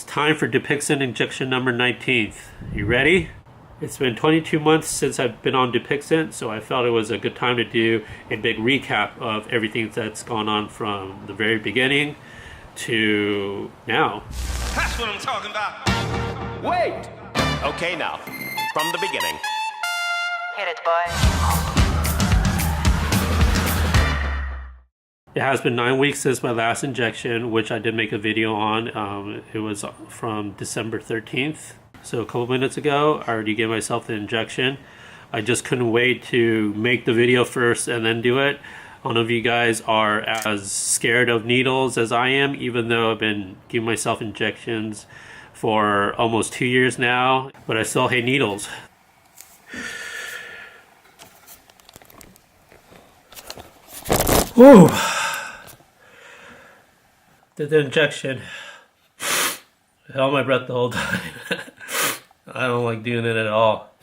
It's time for Dupixent injection number 19th. You ready? It's been 22 months since I've been on Dupixent, so I felt it was a good time to do a big recap of everything that's gone on from the very beginning to now. That's what I'm talking about. Wait! Okay, now, from the beginning. Hit it, boy. It has been 9 weeks since my last injection, which I did make a video on. It was from December 13th. So a couple minutes ago, I already gave myself the injection. I just couldn't wait to make the video first and then do it. I don't know if you guys are as scared of needles as I am, even though I've been giving myself injections for almost 2 years now, but I still hate needles. Whew. Did the injection. I held my breath the whole time. I don't like doing it at all.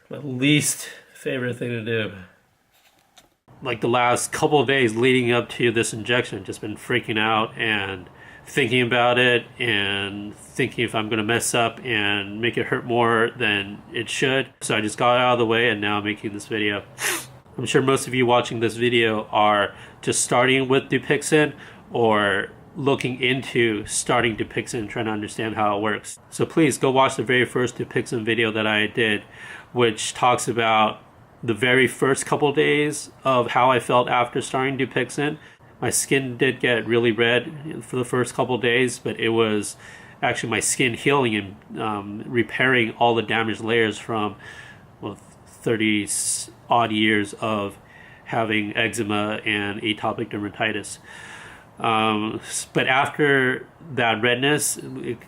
My least favorite thing to do. Like the last couple of days leading up to this injection, just been freaking out and thinking about it and thinking if I'm going to mess up and make it hurt more than it should. So I just got out of the way and now I'm making this video. I'm sure most of you watching this video are just starting with Dupixent or looking into starting Dupixent and trying to understand how it works. So please go watch the very first Dupixent video that I did, which talks about the very first couple days of how I felt after starting Dupixent. My skin did get really red for the first couple days, but it was actually my skin healing and repairing all the damaged layers from 30 odd years of having eczema and atopic dermatitis. But after that redness,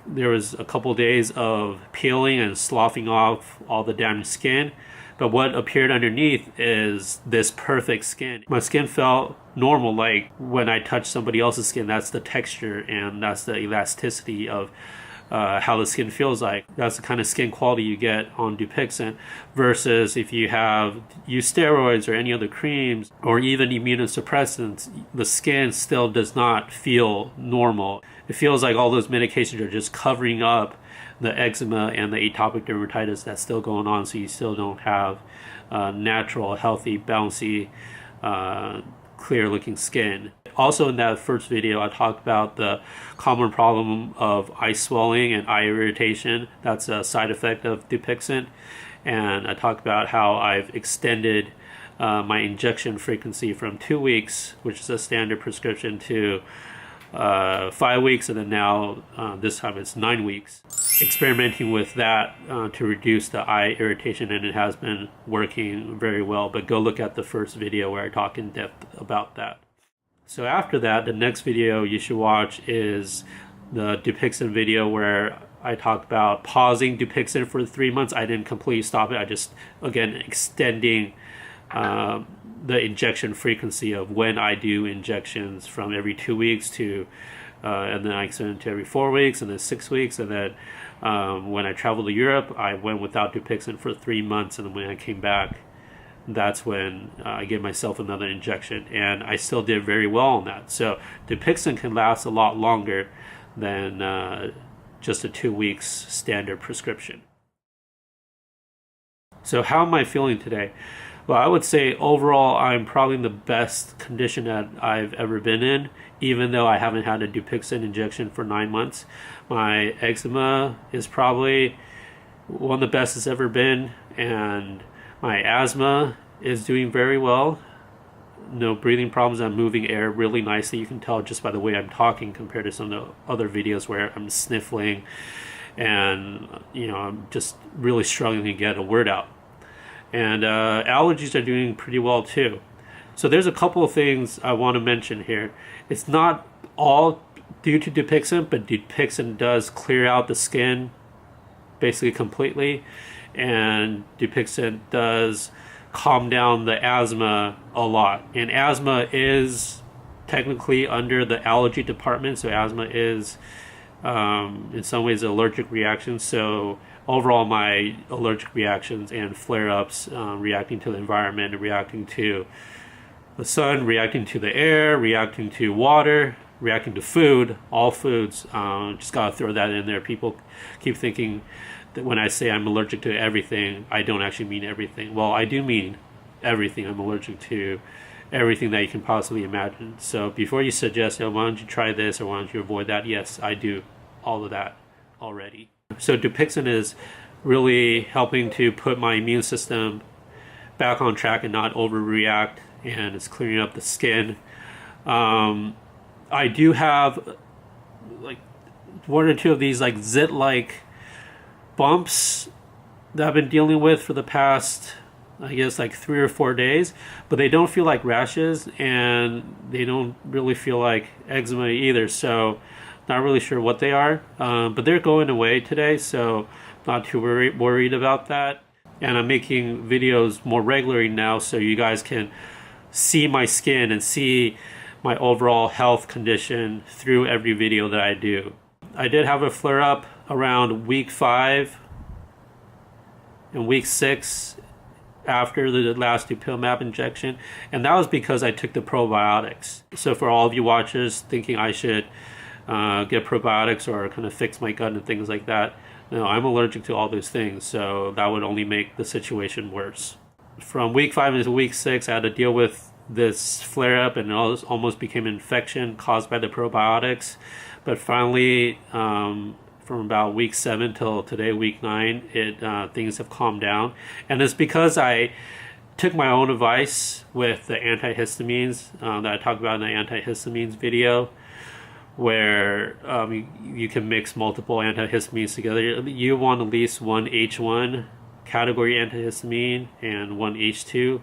there was a couple days of peeling and sloughing off all the damaged skin. But what appeared underneath is this perfect skin. My skin felt normal, like when I touch somebody else's skin. That's the texture and that's the elasticity of how the skin feels like. That's the kind of skin quality you get on Dupixent, versus if you have used steroids or any other creams or even immunosuppressants, the skin still does not feel normal. It feels like all those medications are just covering up the eczema and the atopic dermatitis that's still going on, so you still don't have natural, healthy, bouncy, clear looking skin. Also in that first video, I talked about the common problem of eye swelling and eye irritation. That's a side effect of Dupixent. And I talked about how I've extended my injection frequency from 2 weeks, which is a standard prescription, to 5 weeks, and then now this time it's 9 weeks. Experimenting with that to reduce the eye irritation, and it has been working very well. But go look at the first video where I talk in depth about that. So after that, the next video you should watch is the Dupixent video where I talked about pausing Dupixent for 3 months. I didn't completely stop it. I just, again, extending the injection frequency of when I do injections from every 2 weeks to, and then I extended to every 4 weeks, and then 6 weeks, and then when I traveled to Europe, I went without Dupixent for 3 months, and then when I came back, that's when I gave myself another injection, and I still did very well on that. So Dupixent can last a lot longer than just a 2 weeks standard prescription. So how am I feeling today? Well, I would say overall I'm probably in the best condition that I've ever been in, even though I haven't had a Dupixent injection for 9 months. My eczema is probably one of the best it's ever been, and my asthma is doing very well. No breathing problems. I'm moving air really nicely. You can tell just by the way I'm talking compared to some of the other videos where I'm sniffling and, I'm just really struggling to get a word out. And allergies are doing pretty well too. So there's a couple of things I want to mention here. It's not all due to Dupixent, but Dupixent does clear out the skin basically completely, and Dupixent does calm down the asthma a lot. And asthma is technically under the allergy department, so asthma is in some ways an allergic reaction. So overall my allergic reactions and flare-ups, reacting to the environment, reacting to the sun, reacting to the air, reacting to water, reacting to food, all foods. Just gotta throw that in there. People keep thinking that when I say I'm allergic to everything, I don't actually mean everything. Well, I do mean everything. I'm allergic to everything that you can possibly imagine. So before you suggest, why don't you try this or why don't you avoid that? Yes, I do all of that already. So Dupixent is really helping to put my immune system back on track and not overreact, and it's clearing up the skin. I do have like one or two of these like zit-like bumps that I've been dealing with for the past, I guess, like 3 or 4 days, but they don't feel like rashes and they don't really feel like eczema either, so not really sure what they are, but they're going away today, so not too worried about that. And I'm making videos more regularly now so you guys can see my skin and see my overall health condition through every video that I do. I did have a flare up around week 5 and week 6 after the last dupilumab injection, and that was because I took the probiotics. So for all of you watchers thinking I should get probiotics or kind of fix my gut and things like that, no, I'm allergic to all those things, so that would only make the situation worse. From week 5 into week 6, I had to deal with this flare-up, and it almost became an infection caused by the probiotics. But finally, from about week 7 till today, week 9, things have calmed down. And it's because I took my own advice with the antihistamines that I talked about in the antihistamines video, where you can mix multiple antihistamines together. You want at least one H1 category antihistamine and one H2.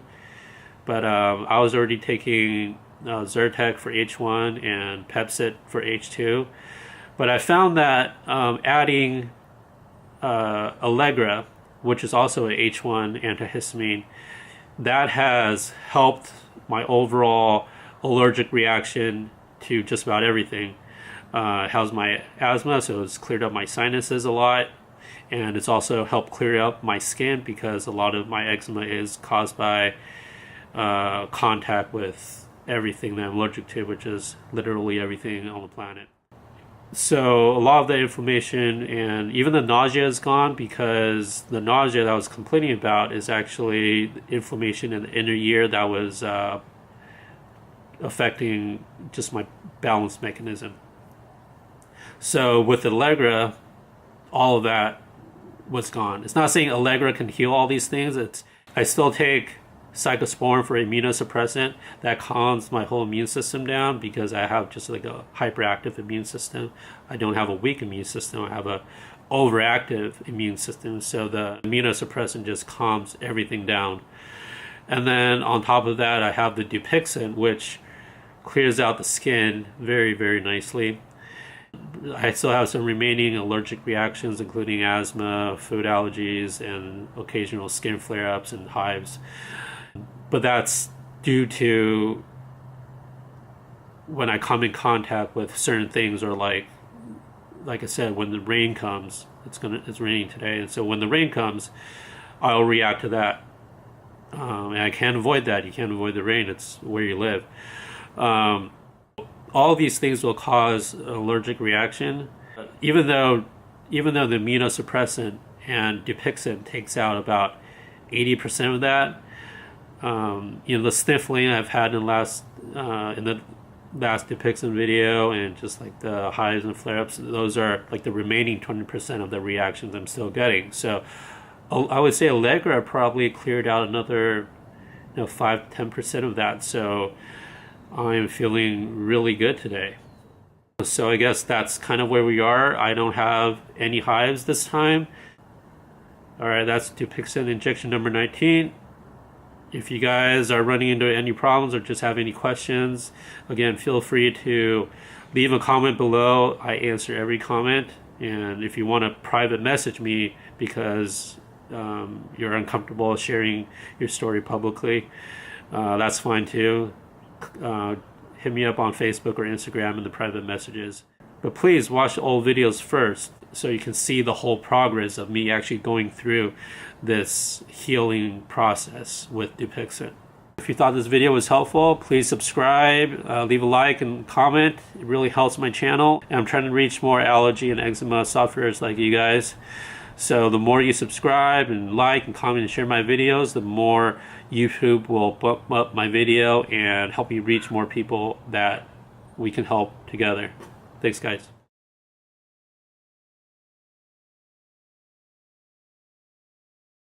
But I was already taking Zyrtec for H1 and Pepcid for H2. But I found that adding Allegra, which is also an H1 antihistamine, that has helped my overall allergic reaction to just about everything. How's my asthma, so it's cleared up my sinuses a lot, and it's also helped clear up my skin because a lot of my eczema is caused by contact with everything that I'm allergic to, which is literally everything on the planet. So a lot of the inflammation and even the nausea is gone, because the nausea that I was complaining about is actually inflammation in the inner ear that was affecting just my balance mechanism. So with Allegra, all of that was gone. It's not saying Allegra can heal all these things. I still take cyclosporin for immunosuppressant that calms my whole immune system down, because I have just like a hyperactive immune system. I don't have a weak immune system. I have a overactive immune system. So the immunosuppressant just calms everything down. And then on top of that, I have the Dupixent, which clears out the skin very, very nicely. I still have some remaining allergic reactions, including asthma, food allergies, and occasional skin flare-ups and hives. But that's due to when I come in contact with certain things, or like I said, when the rain comes, it's raining today, and so when the rain comes, I'll react to that. And I can't avoid that. You can't avoid the rain. It's where you live. All these things will cause an allergic reaction, even though the immunosuppressant and Dupixent takes out about 80% of that. The sniffling I've had in the last Dupixent video, and just like the hives and flare-ups, those are like the remaining 20% of the reactions I'm still getting. So I would say Allegra probably cleared out another 5-10% of that. So I'm feeling really good today. So I guess that's kind of where we are. I don't have any hives this time. Alright, that's Dupixent injection number 19. If you guys are running into any problems or just have any questions, again, feel free to leave a comment below. I answer every comment. And if you want to private message me because you're uncomfortable sharing your story publicly, that's fine too. Hit me up on Facebook or Instagram in the private messages. But please watch old videos first so you can see the whole progress of me actually going through this healing process with Dupixent. If you thought this video was helpful, please subscribe, leave a like and comment. It really helps my channel. And I'm trying to reach more allergy and eczema sufferers like you guys. So the more you subscribe and like and comment and share my videos, the more YouTube will bump up my video and help me reach more people that we can help together. Thanks, guys.